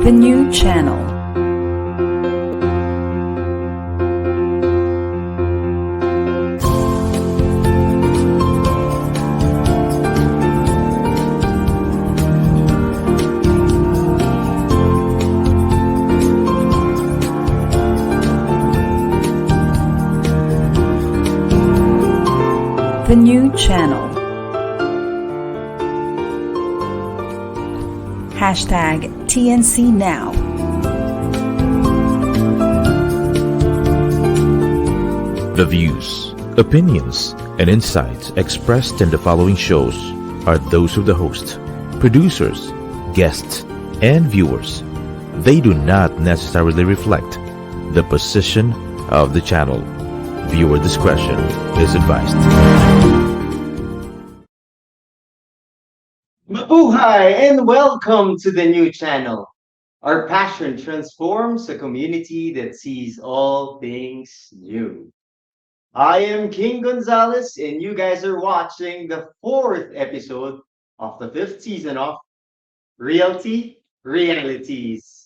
The new channel. The new channel. Hashtag TNCNow. The views, opinions, and insights expressed in the following shows are those of the host, producers, guests, and viewers. They do not necessarily reflect the position of the channel. Viewer discretion is advised. Mabuhay and welcome to the new channel. Our passion transforms a community that sees all things new. I am King Gonzalez, and you guys are watching the fourth episode of the fifth season of Realty Realities.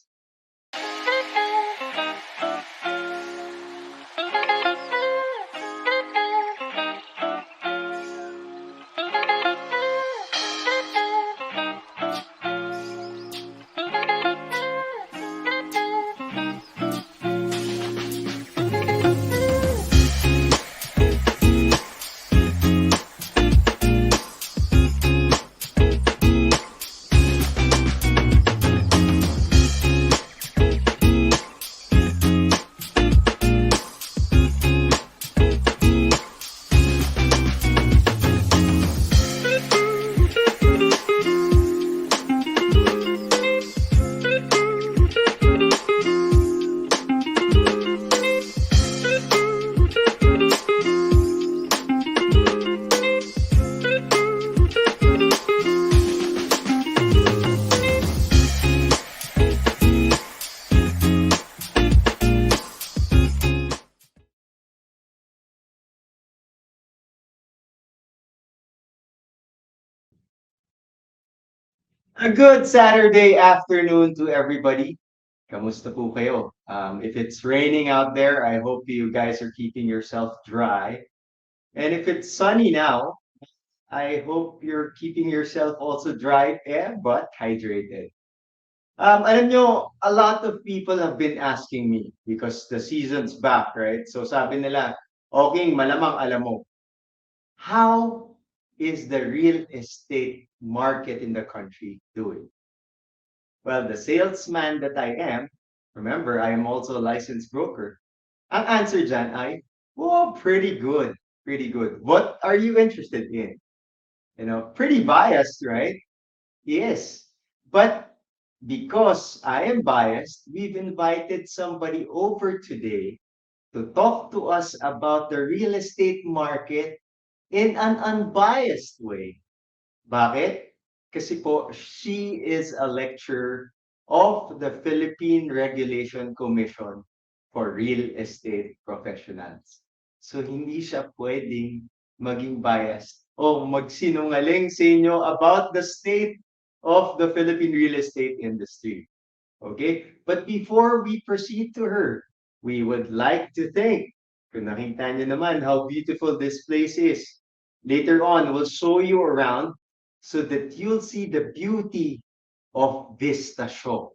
A good Saturday afternoon to everybody. Kamusta po kayo? If it's raining out there, I hope you guys are keeping yourself dry. And if it's sunny now, I hope you're keeping yourself also dry but hydrated. Alam nyo, a lot of people have been asking me because the season's back, right? So sabi nila, okay, malamang alam mo, how is the real estate market in the country doing? Well, the salesman that I am, remember, I am also a licensed broker. Ang answer dyan ay, oh, pretty good, pretty good. What are you interested in? Pretty biased, right? Yes. But because I am biased, we've invited somebody over today to talk to us about the real estate market in an unbiased way. Bakit? Kasi po, she is a lecturer of the Philippine Regulation Commission for Real Estate Professionals. So, hindi siya pwedeng maging biased o magsinungaling sa inyo about the state of the Philippine real estate industry. Okay? But before we proceed to her, we would like to thank, kung nakita niyo naman how beautiful this place is. Later on, we'll show you around so that you'll see the beauty of Vista Show.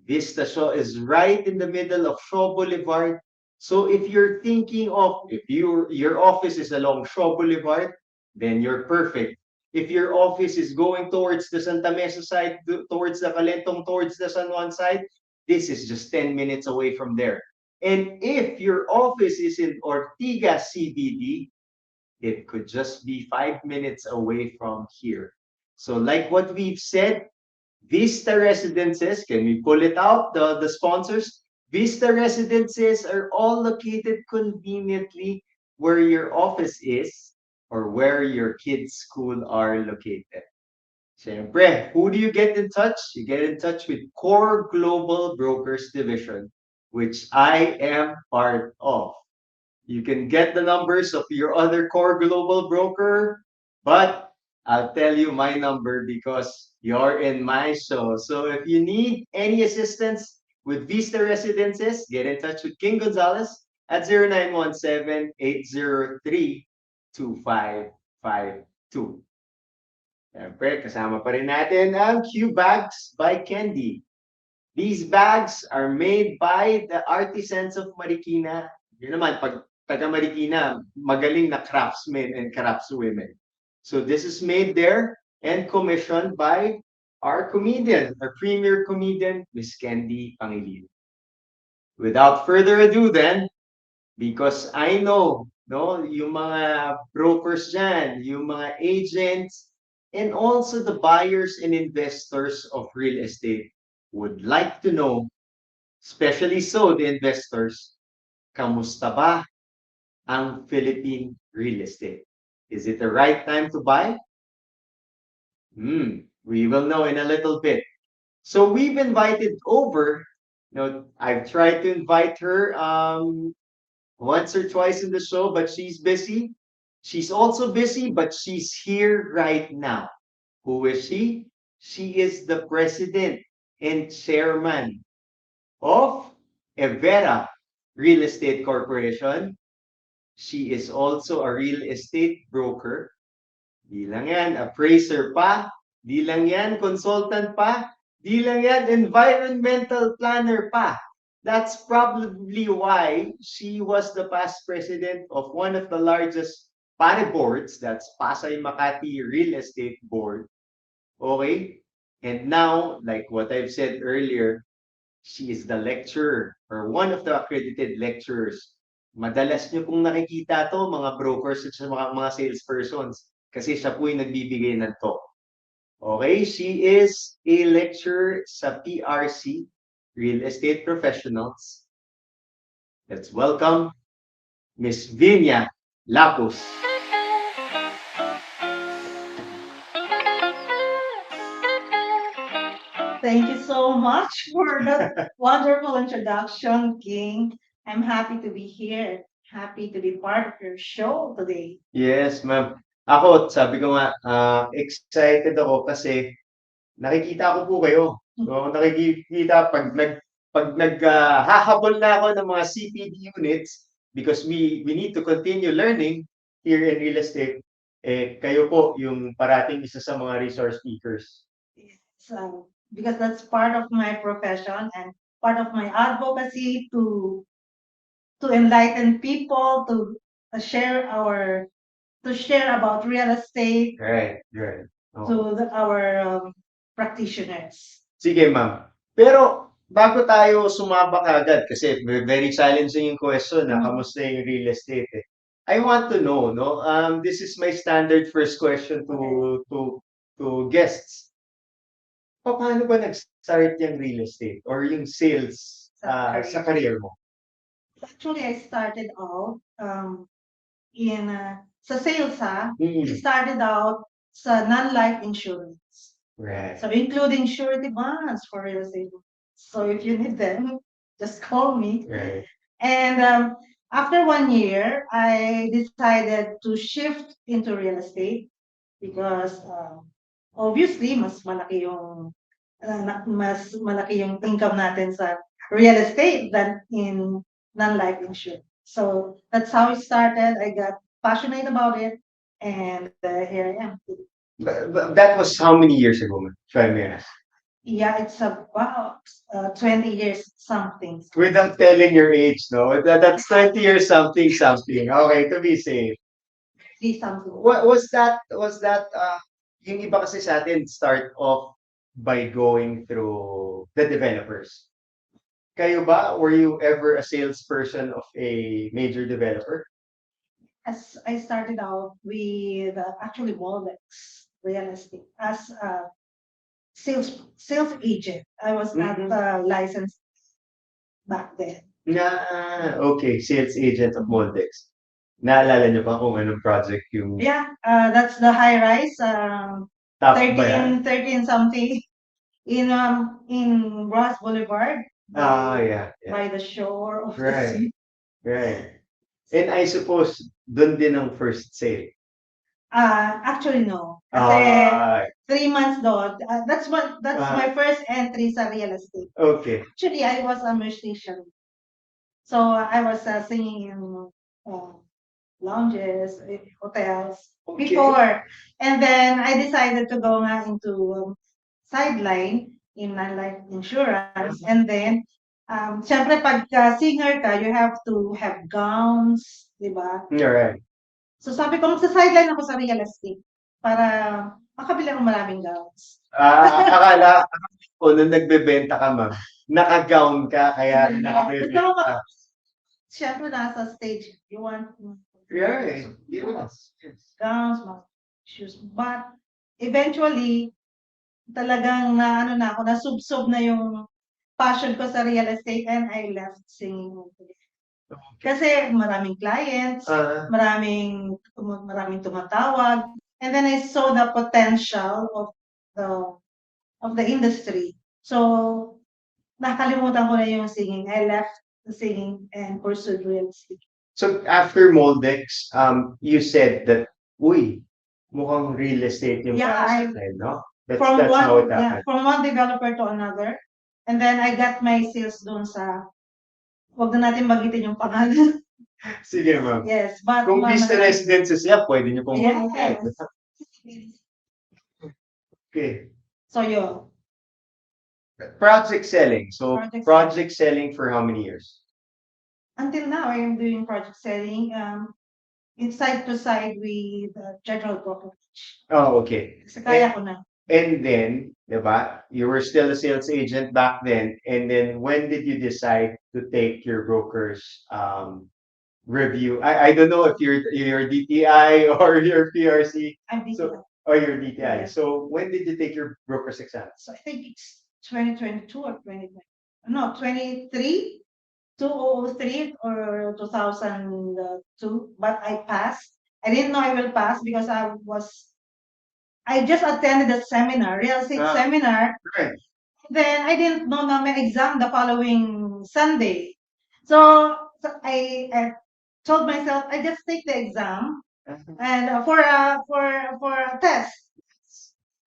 Vista Show is right in the middle of Shaw Boulevard. So if you're thinking of, if your office is along Shaw Boulevard, then you're perfect. If your office is going towards the Santa Mesa side, towards the Calentong, towards the San Juan side, this is just 10 minutes away from there. And if your office is in Ortigas CBD, it could just be 5 minutes away from here. So like what we've said, Vista Residences, can we pull it out, the sponsors? Vista Residences are all located conveniently where your office is or where your kids' school are located. Siyempre, who do you get in touch? You get in touch with Core Global Brokers Division, which I am part of. You can get the numbers of your other Core Global broker, but I'll tell you my number because you're in my show. So if you need any assistance with Vista Residences, get in touch with King Gonzalez at 0917-803-2552. Siyempre, kasama pa rin natin ang Q Bags by Candy. These bags are made by the artisans of Marikina. Yun naman, pag taga Marikina, magaling na craftsmen and craftswomen. So this is made there and commissioned by our comedian, our premier comedian, Miss Candy Pangilinan. Without further ado then, because I know, no, yung mga brokers dyan, yung mga agents, and also the buyers and investors of real estate would like to know, especially so the investors, kamusta ba ang Philippine real estate? Is it the right time to buy? We will know in a little bit. So we've invited over, I've tried to invite her once or twice in the show, but she's busy. She's also busy, but she's here right now. Who is she? She is the president and chairman of Evera Real Estate Corporation. She is also a real estate broker. Di lang yan, appraiser pa. Di lang yan, consultant pa. Di lang yan, environmental planner pa. That's probably why she was the past president of one of the largest PARE boards, that's Pasay Makati Real Estate Board. Okay? And now, like what I've said earlier, she is the lecturer or one of the accredited lecturers. Madalas nyo pong nakikita to, mga brokers at mga salespersons, kasi siya po yung nagbibigay ng talk. Okay, she is a lecturer sa PRC, Real Estate Professionals. Let's welcome Miss Vinia Lapuz. Thank you so much for that wonderful introduction, King. I'm happy to be here. Happy to be part of your show today. Yes, ma'am. Ako, sabi ko nga, excited ako kasi nakikita ko po kayo. So, nakikita hahabol na ako ng mga CPD units because we need to continue learning here in real estate. Kayo po yung parating isa sa mga resource speakers. So, because that's part of my profession and part of my advocacy to enlighten people, to share about real estate. Right. To our practitioners. Sige, ma'am. Pero bago tayo sumabak agad kasi very challenging yung question na kamusta yung real estate eh. I want to know, no? This is my standard first question to guests. Paano ba nag-start yung real estate or yung sales sa career mo? Actually, I started out in sa sales Mm. started out sa non-life insurance. Right. So including surety bonds for real estate. So if you need them, just call me. Right. And after 1 year, I decided to shift into real estate because obviously mas malaki yung income natin sa real estate than in non-life insurance. So that's how it started. I got passionate about it, and here I am. But that was how many years ago, ma'am? If I may ask. Yeah, it's about 20 years something. Without telling your age, no? That's 20 years something. Okay, to be safe. Something. Was that yung iba kasi sa atin start off by going through the developers? Kayo ba, were you ever a salesperson of a major developer? As I started out with actually Moldex real estate as a sales agent. I was not licensed back then. Okay, sales agent of Moldex. Naalala niyo ba kung anong project yung Yeah, that's the high rise, top ba yan? 13 something in Ross Boulevard. Yeah. By the shore of the Right. sea. Right. And I suppose doon din ang first sale. Actually, no. Kasi Ah, 3 months doon. That's Ah. my first entry sa real estate. okay. Actually, I was a musician. So I was singing in lounges, hotels Okay. before. And then I decided to go nga into sideline in life insurance. And then, syempre pag singer ka, you have to have gowns, di ba? Alright. So sabi ko, magsa-sideline ako sa real estate para makabili ako maraming gowns. Akala ko nung nagbebenta ka, ma'am, naka-gown ka kaya Gusto nakabebenta ko, ka. syempre nasa stage, you want Right. Yes. gowns, mga shoes. But eventually, talagang na ano na ako, nasubsob na yung passion ko sa real estate and I left singing. Kasi maraming clients, Ah. maraming tumatawag. And then I saw the potential of the industry. So, nakalimutan ko na yung singing. I left the singing and pursued real estate. So after Moldex, you said that, uy, mukhang real estate yung Yeah, pasok eh, no? That's how it happened. from one developer to another. And then I got my sales doon sa, wag na natin magitin yung pangalan. Sige, ma'am. Yes, but Kung Vista Residences yan, pwede niyo pong yes. Okay. So yun. Project selling. So Project project selling for how many years? Until now, I am doing project selling in side to side with general brokerage. Oh, okay. Kasi kaya ko na. And then, diba, you were still a sales agent back then. And then when did you decide to take your broker's review? I don't know if you're DTI or your PRC. I'm DTI. So, or your DTI. Yes. So when did you take your broker's exam? So I think it's 2022 or 2020. No, 23, 2003 or 2002. But I passed. I didn't know I will pass because I just attended a seminar, real estate seminar. Right. Then I didn't know na may exam the following Sunday. So I told myself I just take the exam and for a test.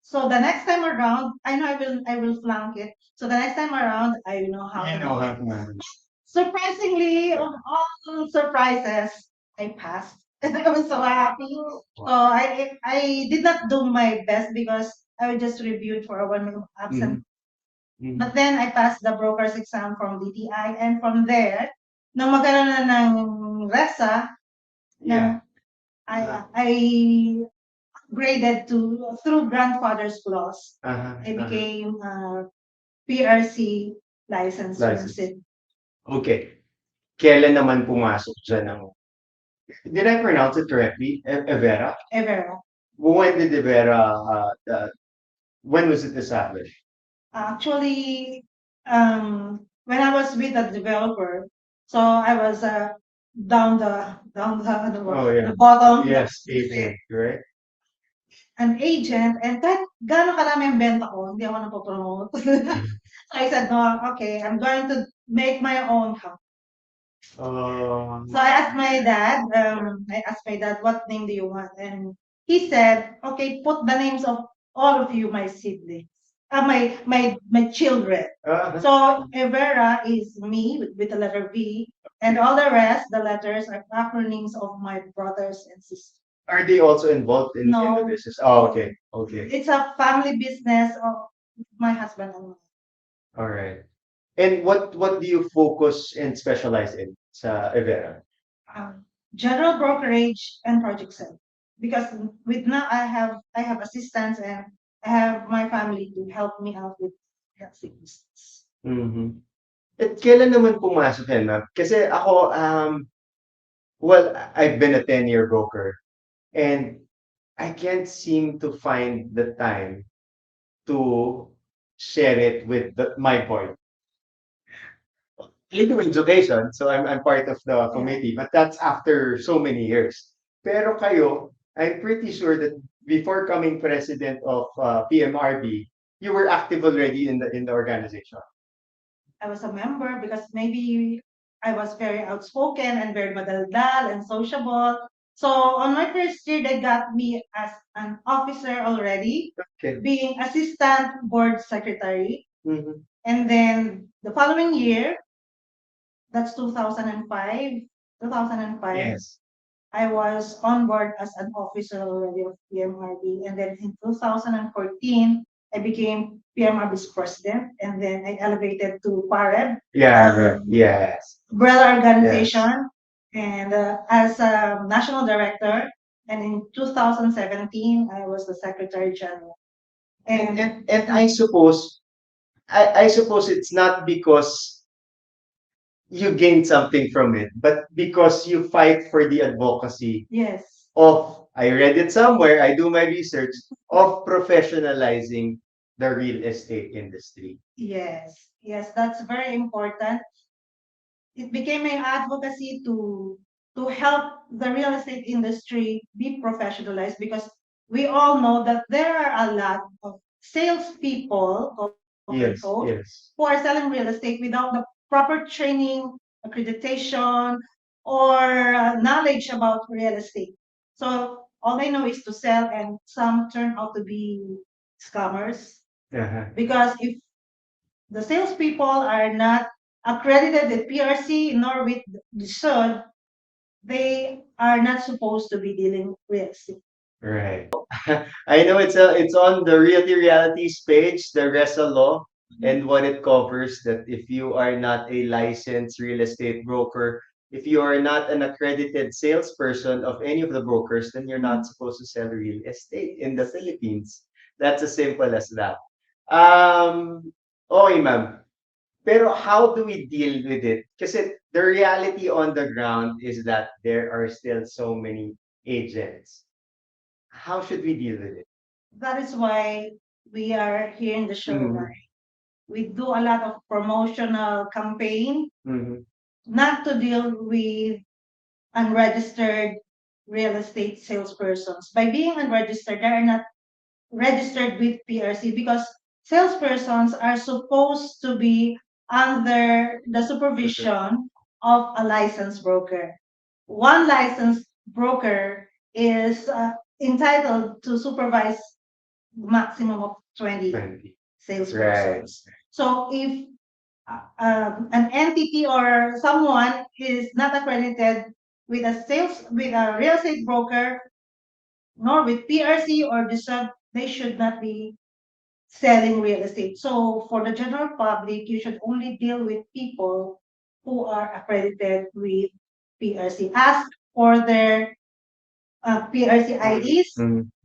So the next time around, I know I will flunk it. So the next time around, I know how to do it. manage. Surprisingly, on all surprises, I passed. And I was so happy. So I did not do my best because I was just reviewed for a 1 month absent. Mhm. But then I passed the broker's exam from DTI and from there, nung magkaroon na ng RESA, Yeah. I graded through grandfather's clause. I became PRC licensed License. nursing. Okay. Kailan naman pumasok dyan ang... Did I pronounce it correctly? Evera? Evera. When did Evera, when was it established? Actually, when I was with the developer, so I was down the Oh, yeah. the bottom. Yes, agent, right? An agent, and kahit gano'ng karami ang benta ko, hindi ako napopromote. So I said, no, okay, I'm going to make my own house. So I asked my dad, what name do you want? And he said, okay, put the names of all of you, my siblings, my children. So Evera is me with the letter V, and all the rest, the letters are acronyms of my brothers and sisters. Are they also involved in the No. business? Oh, okay. Okay. It's a family business of my husband and me. All right. And what do you focus and specialize in sa Evera? General brokerage and project selling. Because with now I have assistants and I have my family to help me out with healthy business. Mhm. At kailan naman pumasok yan, ma'am? Kasi ako, well, I've been a 10-year broker and I can't seem to find the time to share it with my board. Into education, so I'm part of the committee, but that's after so many years. Pero kayo, I'm pretty sure that before coming president of PMRB, you were active already in the organization. I was a member because maybe I was very outspoken and very madaldal and sociable. So on my first year, they got me as an officer already, Okay. being assistant board secretary. Mhm. And then the following year, that's 2005, 2005, Yes. I was on board as an officer already of PMRB. And then in 2014, I became PMRB's president. And then I elevated to PAREB, Yeah. Yes. umbrella organization, and as a national director. And in 2017, I was the secretary general. And I suppose it's not because you gain something from it, but because you fight for the advocacy Yes, of, I read it somewhere, I do my research, of professionalizing the real estate industry. yes, that's very important. It became my advocacy to help the real estate industry be professionalized, because we all know that there are a lot of salespeople, quote Yes, unquote, yes. who are selling real estate without the proper training, accreditation, or knowledge about real estate. So all they know is to sell, and some turn out to be scammers. Uh-huh. Because if the salespeople are not accredited with PRC nor with the SUD, they are not supposed to be dealing real estate. Right. I know it's on the Reality's page, the RESA law, and what it covers, that if you are not a licensed real estate broker, if you are not an accredited salesperson of any of the brokers, then you're not supposed to sell real estate in the Philippines. That's as simple as that. Okay, ma'am. Pero how do we deal with it? Kasi the reality on the ground is that there are still so many agents. How should we deal with it? That is why we are here in the show, Mhm. right? We do a lot of promotional campaign, Mhm. not to deal with unregistered real estate salespersons. By being unregistered, they are not registered with PRC, because salespersons are supposed to be under the supervision of a licensed broker. One licensed broker is entitled to supervise maximum of 20 20. salespersons. So if an entity or someone is not accredited with a real estate broker, nor with PRC or the sub, they should not be selling real estate. So for the general public, you should only deal with people who are accredited with PRC. Ask for their PRC IDs,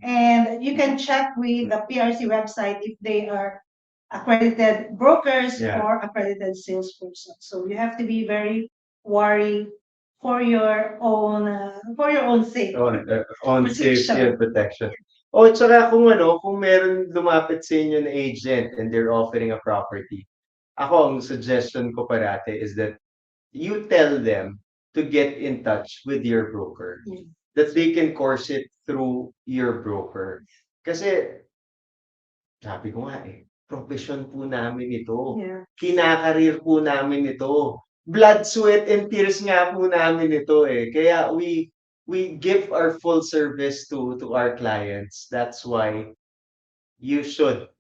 and you can check with the PRC website if they are accredited brokers or accredited salespersons. So you have to be very wary for your own sake. On safety and protection. Oh, tsaka kung kung meron lumapit sa inyo na agent and they're offering a property, ako, ang suggestion ko parate is that you tell them to get in touch with your broker. That they can course it through your broker. Kasi, sabi ko nga profession po namin ito. Yeah. Kinakarir po namin ito. Blood, sweat, and tears nga po namin ito Kaya we give our full service to our clients. That's why you should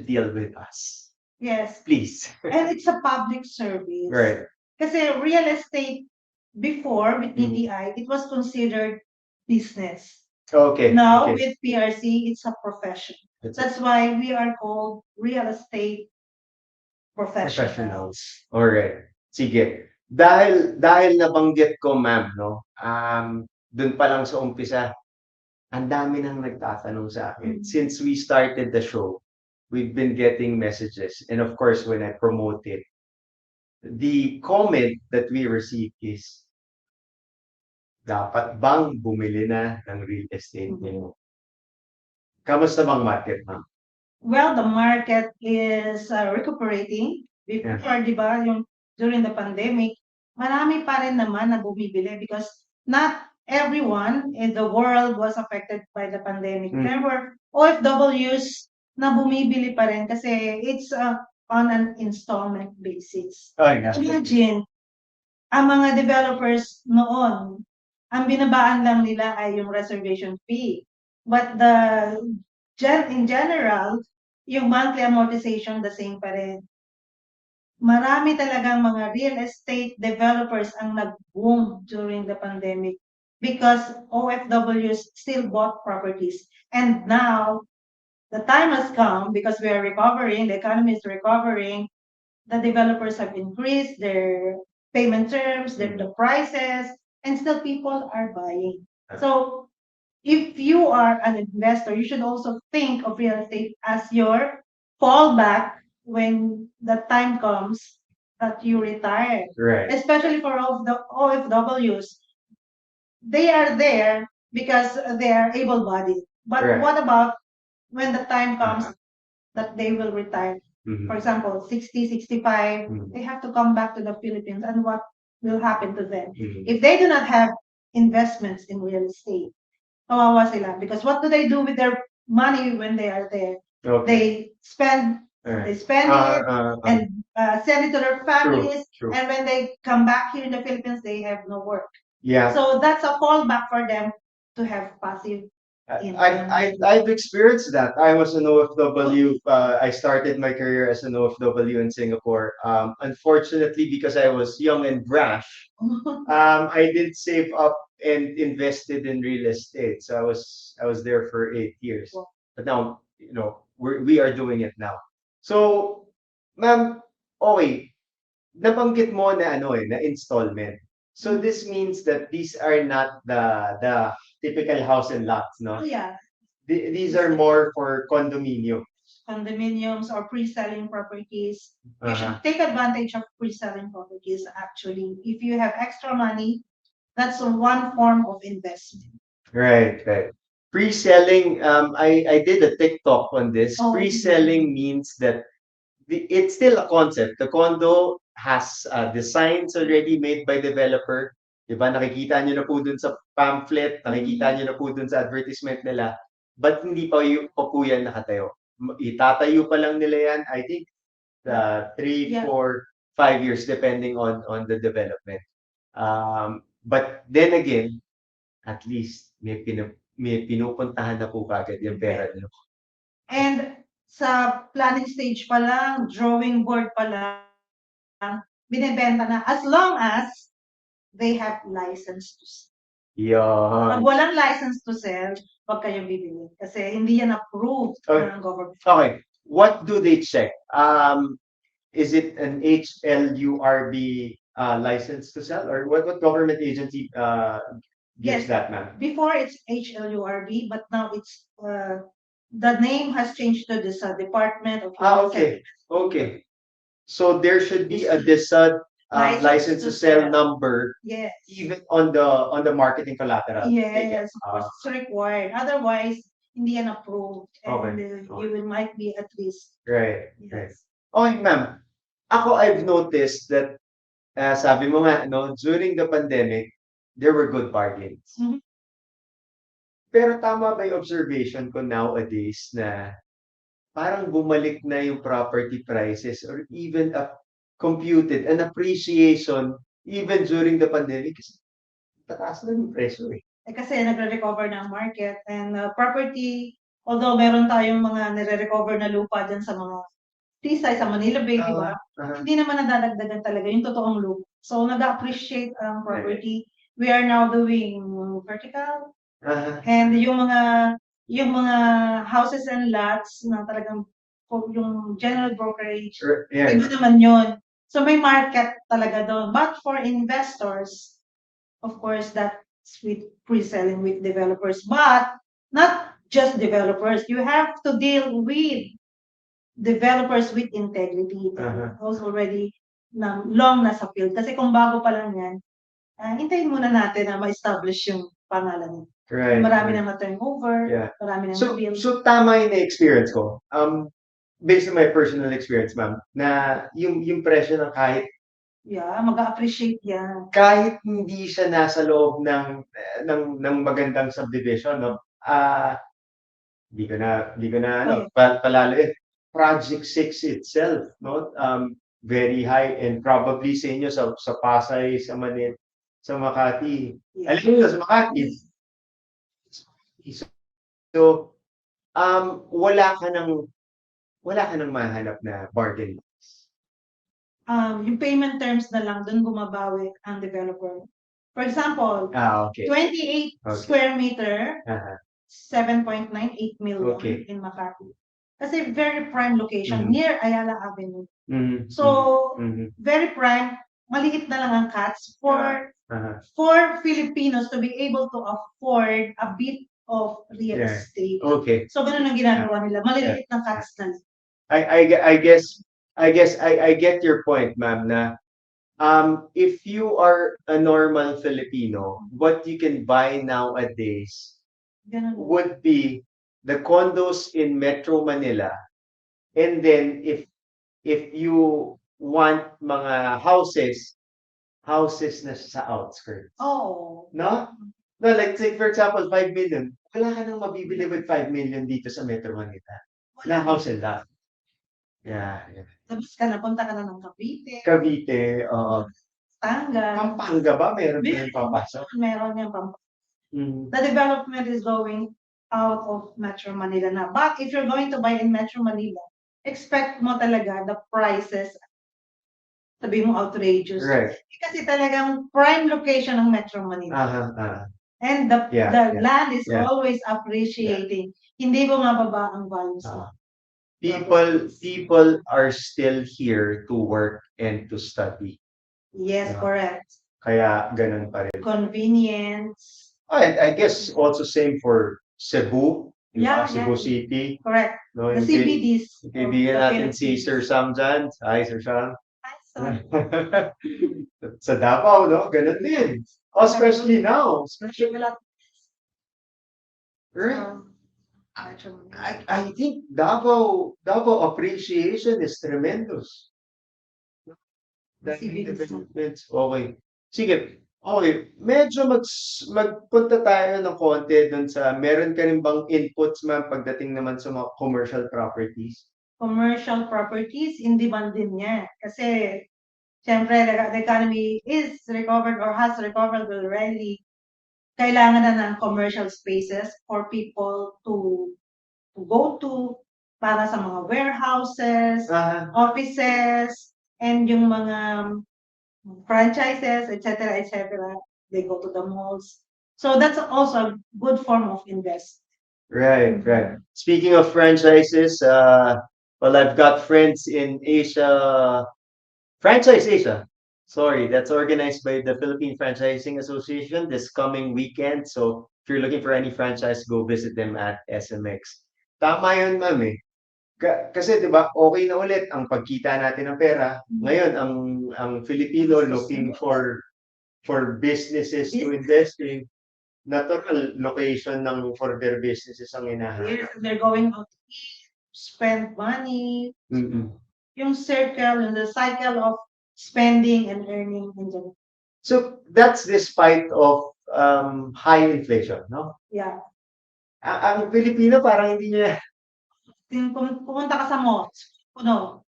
deal with us. Yes. Please. And it's a public service. Right. Kasi real estate before with DTI, it was considered business. Okay. Now okay. with PRC, it's a profession. That's why we are called real estate professionals. Alright. Sige. Dahil nabanggit ko, ma'am, no? Dun pa lang sa umpisa, ang dami nang nagtatanong sa akin. Since we started the show, we've been getting messages. And of course, when I promote it, the comment that we receive is, dapat bang bumili na ng real estate ngayon? Kamusta bang market, ma'am? Well, the market is recuperating. Before, di ba, yung during the pandemic, marami pa rin naman na bumibili, because not everyone in the world was affected by the pandemic. There were OFWs na bumibili pa rin kasi it's on an installment basis. Oh, yeah. Imagine, ang mga developers noon, Ang binabaan lang nila ay yung reservation fee. But in general, yung monthly amortization the same pa rin. Marami talagang mga real estate developers ang nag-boom during the pandemic because OFWs still bought properties. And now, the time has come because we are recovering, the economy is recovering, the developers have increased their payment terms, the prices, and still people are buying. So if you are an investor, you should also think of real estate as your fallback when the time comes that you retire. Right. Especially for all of the OFWs, they are there because they are able-bodied. But Right. what about when the time comes that they will retire? For example, 60, 65, they have to come back to the Philippines, and what will happen to them? If they do not have investments in real estate, kawawa sila. Because what do they do with their money when they are there? Okay. They spend Alright. they spend it and send it to their families, True. and when they come back here in the Philippines, they have no work. Yeah. So that's a fallback for them to have passive income. I've experienced that. I was an OFW. I started my career as an OFW in Singapore. Unfortunately, because I was young and brash, I did save up and invested in real estate. So I was there for 8 years. But now, we are doing it now. So, ma'am, okay, nabanggit mo na na installment. So this means that these are not the typical house and lots, no? Yeah, These are more for condominium. condominiums or pre-selling properties. You should take advantage of pre-selling properties actually. If you have extra money, that's one form of investment. Right. Pre-selling, I did a TikTok on this. Oh, Pre-selling means that it's still a concept. The condo has designs already made by developer. Diba? Nakikita nyo na po dun sa pamphlet, nakikita nyo na po dun sa advertisement nila. But hindi pa po yan nakatayo. Itatayo pa lang nila yan, I think, 3, 4, 5 years depending on the development. But then again, at least may pinupuntahan na po kagad yung pera nyo. And sa planning stage pa lang, drawing board pa lang, binebenta na as long as they have license to sell. Pag walang license to sell, wag kayong bibili. Kasi hindi yan approved ng government. Okay. What do they check? Is it an HLURB license to sell, or what government agency gives that, ma'am? Before it's HLURB, but now it's the name has changed to this Department of Human Okay. So there should be a DSUD license to sell number, Yes. even on the marketing collateral. Yes, of course, it's required. Otherwise, hindi yan approved, and you might be at risk. Right. Yes. Okay, ma'am. I've noticed that, sabi mo nga, no, during the pandemic, there were good bargains. Pero tama ba yung observation ko nowadays na parang bumalik na yung property prices, or even computed an appreciation even during the pandemic? Tataas na yung presyo eh. Kasi nagre-recover na ang market, and property, although meron tayong mga nire-recover na lupa dyan sa mga Tisay, sa Manila Bay, di ba? Hindi naman nadadagdagan talaga yung totoong lupa. So, nag-appreciate ang property. We are now doing vertical. And yung mga houses and lots na talagang yung general brokerage, iba naman yun. So, may market talaga doon. But for investors, of course, that's with pre-selling with developers. But not just developers. You have to deal with developers with integrity. Those already long nasa field. Kasi kung bago pa lang yan, hintayin muna natin na ma-establish yung pangalan niya. Right. Marami na ma-turnover, marami na ma-build. So tama yung na-experience ko. Based on my personal experience, ma'am, na yung presyo ng kahit mag-appreciate yan. Kahit hindi siya nasa loob ng magandang subdivision, no? Di ko na palaloin. Project 6 itself, no? Very high, and probably sa inyo sa Pasay, sa Manila, sa Makati. Yeah. Alam niyo sa Makati. So, wala ka nang mahanap na bargain. Yung payment terms na lang, dun bumabawi ang developer. For example, Okay. 28 Okay. square meter, Aha. 7.98 million Okay. in Makati. Kasi very prime location, Mhm. near Ayala Avenue. Mhm. So, Mhm. very prime, maliit na lang ang cuts Aha. for Filipinos to be able to afford a bit of real Yeah. estate. Okay. So, ganun ang ginagawa nila. Maliliit na cuts na lang. I get your point, ma'am, na if you are a normal Filipino, what you can buy nowadays Ganun. would be the condos in Metro Manila. And then if you want mga houses na sa outskirts. Oh. No? No, like say for example, 5 million. Wala ka nang mabibili with 5 million dito sa Metro Manila. Na house and lot. Yeah. Tapos punta ka na ng Cavite, Cavite, oo. Tanga. Pampanga ba? Meron pa rin papasok? Meron yung Pampanga. Mm. The development is going out of Metro Manila na. But if you're going to buy in Metro Manila, expect mo talaga the prices, sabi mo outrageous. Right. Kasi talagang prime location ng Metro Manila. And the land is always appreciating. Hindi bumababa ang values. People are still here to work and to study. Yes, correct. Kaya ganun pa rin. Convenience. I guess also same for Cebu. Yeah, Cebu City. Correct. No, The CBDs. Kaibigan natin si Sir Sam dyan. Hi, Sir Sam. Hi, sir. Sa Davao, no? Ganun din. Especially now. Especially right? I think Davao appreciation is tremendous. Dahil developments. Okay. Sige. Okay. Medyo magpunta tayo ng konti dun sa meron ka rin bang inputs, ma'am, pagdating naman sa mga commercial properties? Commercial properties, in demand din niya. Kasi, syempre, the economy is recovered or has recovered already. Kailangan na ng commercial spaces for people to go to para sa mga warehouses, offices, and yung mga franchises, etc., etc. They go to the malls. So that's also a good form of invest. Right. Speaking of franchises, well, I've got friends in Asia, Franchise Asia. Sorry, that's organized by the Philippine Franchising Association this coming weekend. So if you're looking for any franchise, go visit them at SMX. Tama yun, ma'am eh. Kasi 'di ba, okay na ulit ang pagkita natin ng pera. Ngayon ang Filipino looking for businesses to invest in. Natural location ng for their businesses ang hinahanap. They're going out to eat, spend money. Yung circle, the cycle of spending and earning in general. So that's despite of high inflation, no? Yeah. Ang Pilipino parang hindi niya Pumunta ka sa malls, puno.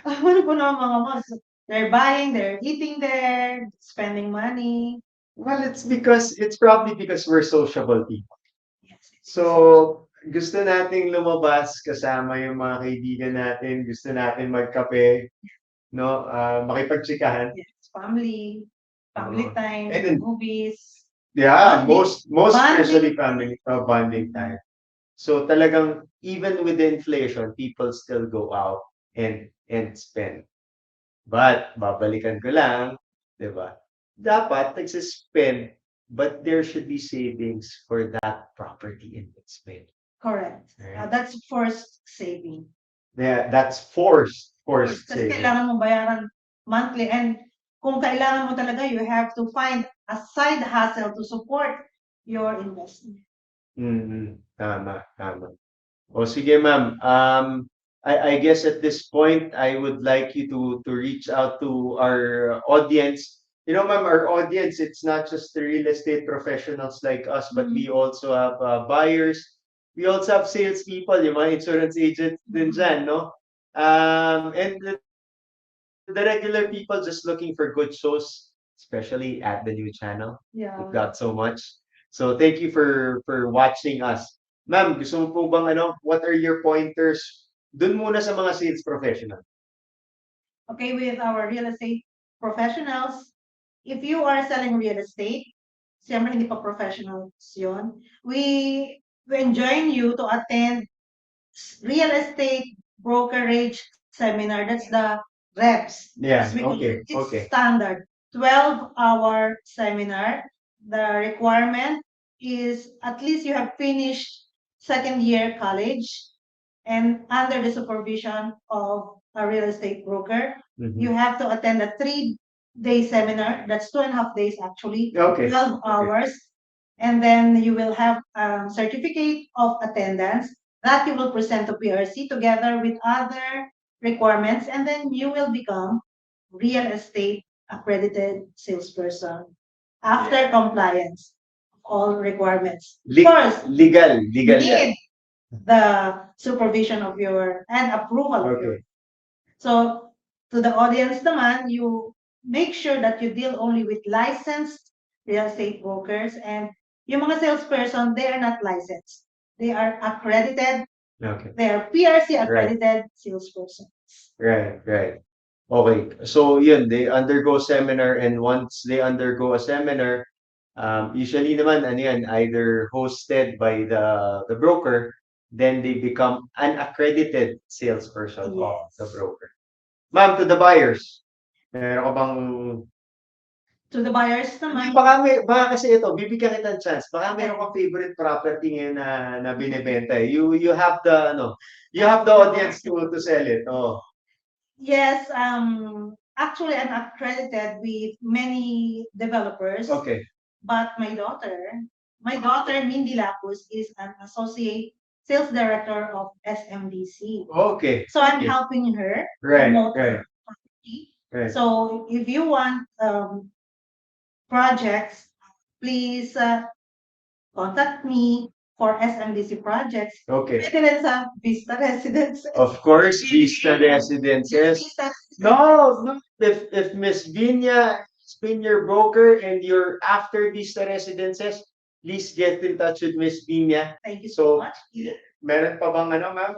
Puno ang mga malls. They're buying, they're eating there, spending money. Well, it's probably because we're sociable people. Yes. So, gusto nating lumabas kasama yung mga kaibigan natin, gusto natin magkape, no? Makipagtsikahan. Yes, family time, And then, movies. Yeah, bonding, most bonding. especially family bonding time. So talagang even with the inflation, people still go out and spend. But babalikan ko lang, 'di ba? Dapat nagsispend, but there should be savings for that property investment. Correct. Right. That's forced saving. Yeah, that's forced Kasi saving. kailangan mo bayaran monthly, and kung kailangan mo talaga, you have to find a side hustle to support your investment. Tama. O sige, ma'am. I guess at this point, I would like you to reach out to our audience. You know, ma'am, our audience, it's not just the real estate professionals like us, but we also have buyers. We also have salespeople, yung mga insurance agents din dyan, no? And the regular people just looking for good shows especially at the new channel. Yeah. We've got so much. So thank you for watching us. Ma'am, gusto mo po bang what are your pointers dun muna sa mga sales professional? Okay, with our real estate professionals, if you are selling real estate, siyempre hindi pa professionals yun, we enjoin you to attend real estate brokerage seminar. That's the reps. Yeah, As we call okay, it. It's okay. standard 12-hour seminar. The requirement is at least you have finished second year college and under the supervision of a real estate broker. Mhm. You have to attend a 3-day seminar. That's 2.5 days actually. Okay. 12 hours. And then you will have a certificate of attendance that you will present to PRC together with other requirements, and then you will become real estate accredited salesperson after compliance of all requirements. First, legal you yan. need the supervision of your and approval of your. Okay. So to the audience naman, you make sure that you deal only with licensed real estate brokers, and yung mga salesperson, they are not licensed. They are accredited. Okay. They are PRC accredited salespersons. Right. Okay. So yun, they undergo seminar, and once they undergo a seminar, usually naman ano yan, either hosted by the broker, then they become an accredited salesperson of the broker. Ma'am, to the buyers, meron ka bang To the buyers naman, baka kasi ito, bibigyan kita ng chance. Baka meron kang favorite property ngayon na binebenta. You have you have the audience to sell it. Oh. yes, actually I'm accredited with many developers. Okay. But my daughter, Vinia Lapuz, is an associate sales director of SMDC. Okay. So I'm Okay. helping her Right. promote Right. her property. Right. So if you want projects, please contact me for SMDC projects. Okay. Pwede rin sa Vista Residences. Of course, Vista Residences. Vista No. If Miss Vinia has been your broker and you're after Vista Residences, please get in touch with Miss Vinia. Thank you So, so much. meron pa bang ma'am?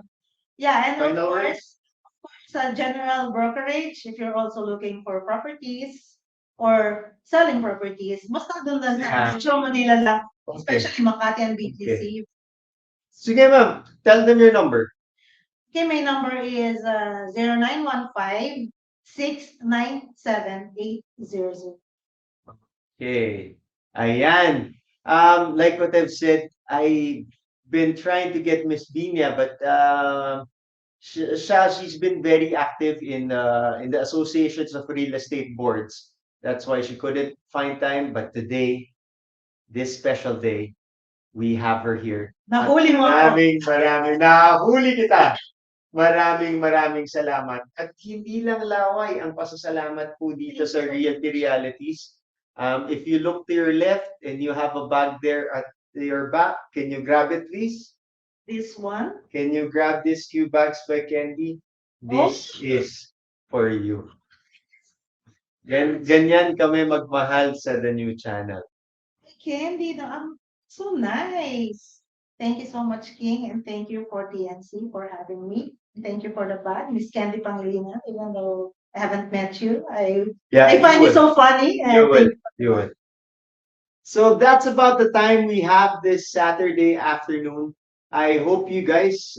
Yeah, and Final of words? course, a general brokerage, if you're also looking for properties or selling properties, basta doon lang sa Metro Manila lang, Okay. especially Makati and BGC. Sige ma'am, tell them your number. Okay, my number is 0915-697-800. Okay. Ayan. Like what I've said, I've been trying to get Miss Vinia, but she's been very active in the associations of real estate boards. That's why she couldn't find time. But today, this special day, we have her here. Nahuli mo ako. Maraming nahuli kita. Maraming salamat. At hindi lang laway ang pasasalamat po dito sa Realty Realities. If you look to your left and you have a bag there at your back, can you grab it please? This one. Can you grab these few bags by Candy? This is for you. Ganyan kami magmahal sa The New Channel. Candy, so nice. Thank you so much, King, and thank you for TNC for having me. Thank you for the bag, Miss Candy Pangilinan. Even though I haven't met you, I find you so funny. And You would. So that's about the time we have this Saturday afternoon. I hope you guys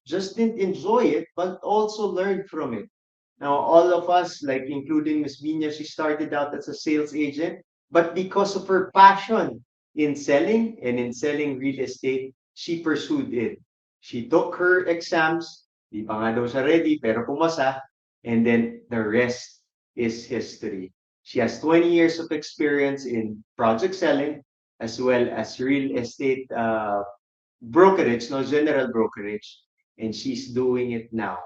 just didn't enjoy it, but also learned from it. Now, all of us, like including Miss Vinia, she started out as a sales agent, but because of her passion in selling and in selling real estate, she pursued it. She took her exams, di pa nga daw siya ready, pero pumasa, and then the rest is history. She has 20 years of experience in project selling as well as real estate brokerage, no general brokerage, and she's doing it now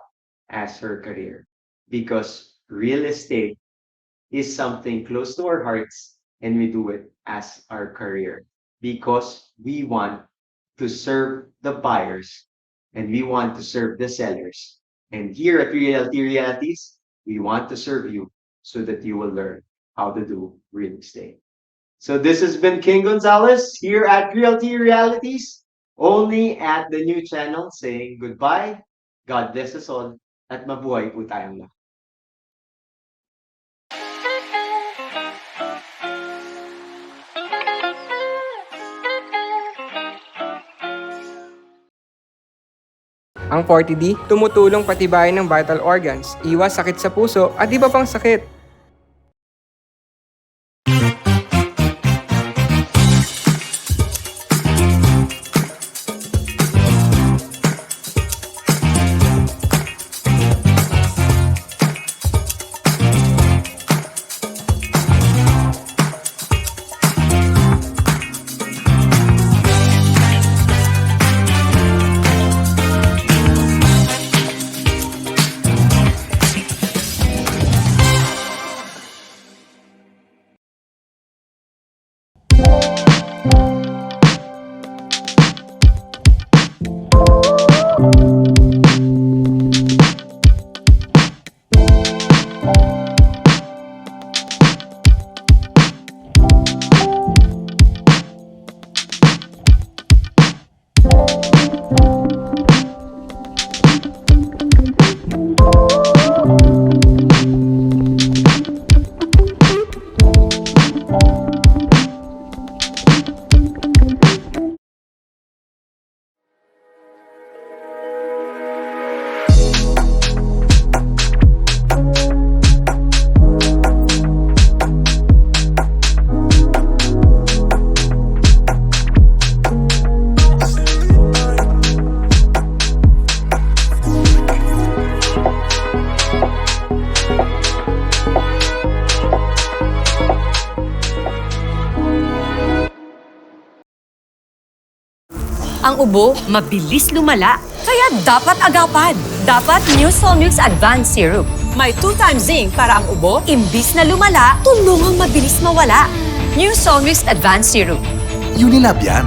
as her career because real estate is something close to our hearts and we do it as our career because we want to serve the buyers and we want to serve the sellers. And here at Realty Realities, we want to serve you so that you will learn how to do real estate. So this has been King Gonzalez here at Realty Realities, only at the new channel, saying goodbye, God bless us all, at mabuhay po tayong lahat. Ang 40D, tumutulong patibayin ng vital organs, iwas sakit sa puso at iba pang sakit. Ang ubo, mabilis lumala. Kaya dapat agapan. Dapat New Solmux Advanced Syrup. May 2 times zinc para ang ubo, imbis na lumala, tulungang mabilis mawala. New Solmux Advanced Syrup. Unilab yan.